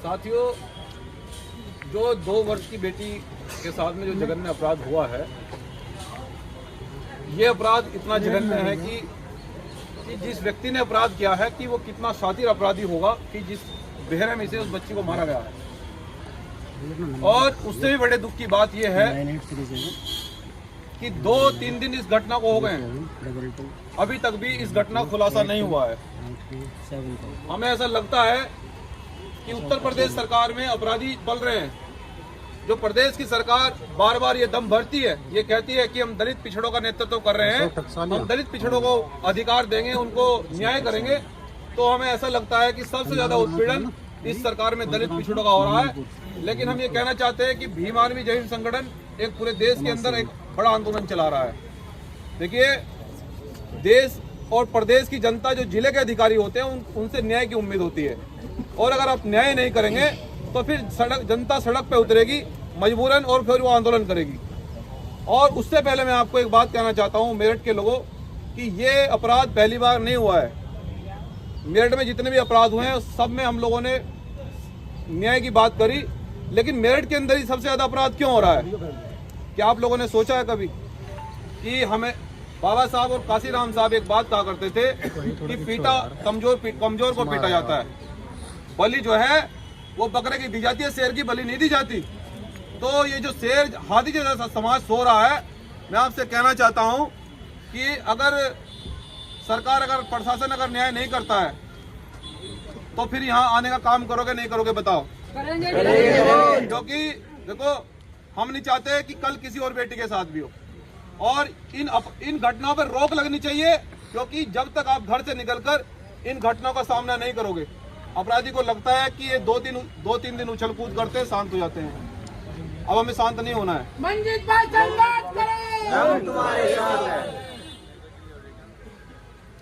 साथियों, जो 2 वर्ष की बेटी के साथ में जो जघन्य अपराध हुआ है, ये अपराध इतना जघन्य है कि जिस व्यक्ति ने अपराध किया है कि वो कितना शातिर अपराधी होगा कि जिस बेरहमी से उस बच्ची को मारा गया है। और उससे भी बड़े दुख की बात यह है कि 2-3 दिन इस घटना को हो गए हैं, अभी तक भी इस घटना का खुलासा नहीं हुआ है। हमें ऐसा लगता है कि उत्तर प्रदेश सरकार में अपराधी पल रहे हैं। जो प्रदेश की सरकार बार बार ये दम भरती है, ये कहती है कि हम दलित पिछड़ों का नेतृत्व कर रहे हैं, हम दलित पिछड़ों को अधिकार देंगे, उनको न्याय करेंगे, तो हमें ऐसा लगता है कि सबसे ज्यादा उत्पीड़न इस सरकार में दलित पिछड़ों का हो रहा है। लेकिन हम ये कहना चाहते हैं कि भीम आर्मी जय हिंद संगठन एक पूरे देश के अंदर एक बड़ा आंदोलन चला रहा है। देखिए, देश और प्रदेश की जनता जो जिले के अधिकारी होते हैं उनसे न्याय की उम्मीद होती है, और अगर आप न्याय नहीं करेंगे तो फिर जनता सड़क पे उतरेगी मजबूरन, और फिर वो आंदोलन करेगी। और उससे पहले मैं आपको एक बात कहना चाहता हूं मेरठ के लोगों कि ये अपराध पहली बार नहीं हुआ है। मेरठ में जितने भी अपराध हुए हैं सब में हम लोगों ने न्याय की बात करी, लेकिन मेरठ के अंदर ही सबसे ज्यादा अपराध क्यों हो रहा है? क्या आप लोगों ने सोचा है कभी कि हमें बाबा साहब और काशीराम साहब एक बात कहा करते थे कि पीटा कमजोर को पीटा जाता है, बलि जो है वो बकरे की दी जाती है, शेर की बलि नहीं दी जाती। तो ये जो शेर हाथी जैसा समाज सो रहा है, मैं आपसे कहना चाहता हूं कि अगर सरकार, अगर प्रशासन अगर न्याय नहीं करता है तो फिर यहाँ आने का काम करोगे नहीं करोगे बताओ? क्योंकि देखो, हम नहीं चाहते कि कल किसी और बेटी के साथ भी हो, और इन घटनाओं पर रोक लगनी चाहिए, क्योंकि जब तक आप घर से निकलकर इन घटनाओं का सामना नहीं करोगे, अपराधी को लगता है कि ये 2-3 दिन उछल कूद करते हैं, शांत हो जाते हैं। अब हमें शांत नहीं होना है। मंजीत भाई संघर्ष करें, हम तुम्हारे साथ हैं।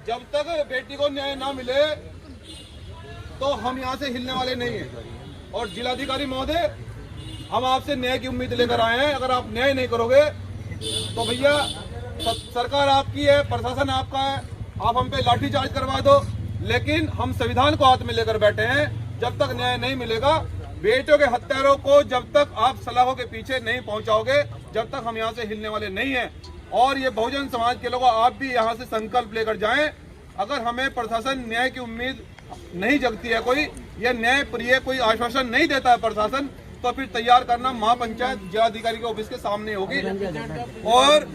जब तक बेटी को न्याय ना मिले तो हम यहाँ से हिलने वाले नहीं हैं। और जिलाधिकारी महोदय, हम आपसे न्याय की उम्मीद लेकर आए हैं। अगर आप न्याय नहीं करोगे तो भैया सरकार आपकी है, प्रशासन आपका है, आप हम पे लाठीचार्ज करवा दो, लेकिन हम संविधान को हाथ में लेकर बैठे हैं। जब तक न्याय नहीं मिलेगा, बेटियों के हत्यारों को जब तक आप सलाखों के पीछे नहीं पहुंचाओगे, जब तक हम यहाँ से हिलने वाले नहीं हैं। और ये बहुजन समाज के लोगों, आप भी यहाँ से संकल्प लेकर जाएं। अगर हमें प्रशासन न्याय की उम्मीद नहीं जगती है, कोई यह न्याय प्रिय कोई आश्वासन नहीं देता है प्रशासन, तो फिर तैयार करना महापंचायत जिलाधिकारी के ऑफिस के सामने होगी। और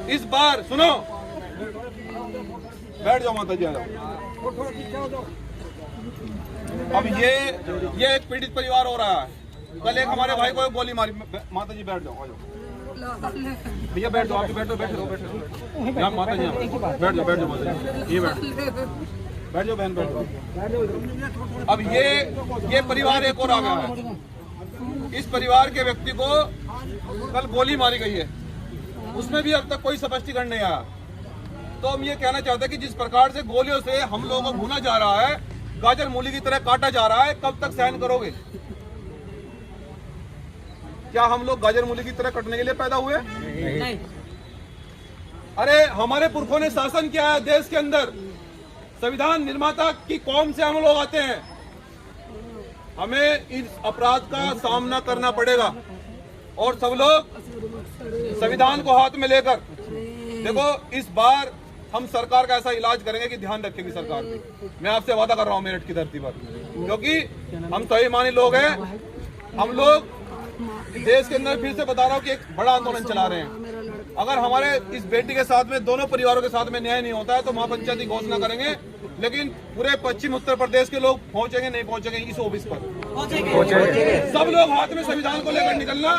इस बार सुनो, बैठ जाओ माता जी, आ जाओ। अब ये एक पीड़ित परिवार हो रहा है। कल एक हमारे भाई को गोली मारी। माता जी बैठ जाओ, आ जाओ भैया, बैठ जाओ, आप बैठो यहाँ माता जी, बैठ जाओ माता जी, ये बैठ जाओ बहन, बैठ जाओ। अब ये परिवार एक और आ गया है। इस परिवार के व्यक्ति को कल गोली मारी गई है, उसमें भी अब तक कोई स्पष्टीकरण नहीं आया। तो हम ये कहना चाहते हैं कि जिस प्रकार से गोलियों से हम लोगों को भूना जा रहा है, गाजर मूली की तरह काटा जा रहा है, कब तक सहन करोगे? क्या हम लोग गाजर मूली की तरह कटने के लिए पैदा हुए? नहीं। अरे हमारे पुरखों ने शासन किया है देश के अंदर, संविधान निर्माता की कौम से हम लोग आते हैं। हमें इस अपराध का सामना करना पड़ेगा, और सब लोग संविधान को हाथ में लेकर, देखो इस बार हम सरकार का ऐसा इलाज करेंगे कि ध्यान रखेगी सरकार भी। मैं आपसे वादा कर रहा हूं मेरठ की धरती पर, क्योंकि हम स्वाभिमानी लोग हैं। हम लोग देश के अंदर, फिर से बता रहा हूं कि एक बड़ा आंदोलन चला रहे हैं। अगर हमारे इस बेटी के साथ में, दोनों परिवारों के साथ में न्याय नहीं होता है तो महापंचायत की घोषणा करेंगे, लेकिन पूरे पश्चिम उत्तर प्रदेश के लोग पहुंचेंगे नहीं पहुंचेंगे इस ऑफिस पर? सब लोग हाथ में संविधान को लेकर निकलना,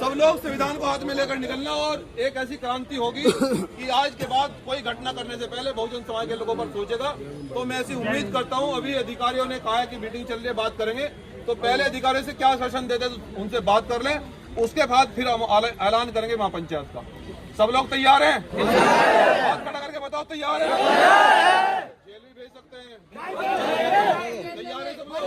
सब लोग संविधान को हाथ में लेकर निकलना, और एक ऐसी क्रांति होगी कि आज के बाद कोई घटना करने से पहले बहुजन समाज के लोगों पर सोचेगा। तो मैं ऐसी उम्मीद करता हूं। अभी अधिकारियों ने कहा है कि मीटिंग चल रही है, बात करेंगे, तो पहले अधिकारियों से क्या शासन देते तो उनसे बात कर लें, उसके बाद फिर हम ऐलान करेंगे महापंचायत का। सब लोग तैयार हैं? हाथ खड़ा करके बताओ, तैयार है? जेल भी भेज सकते हैं, तैयार है सब लोग?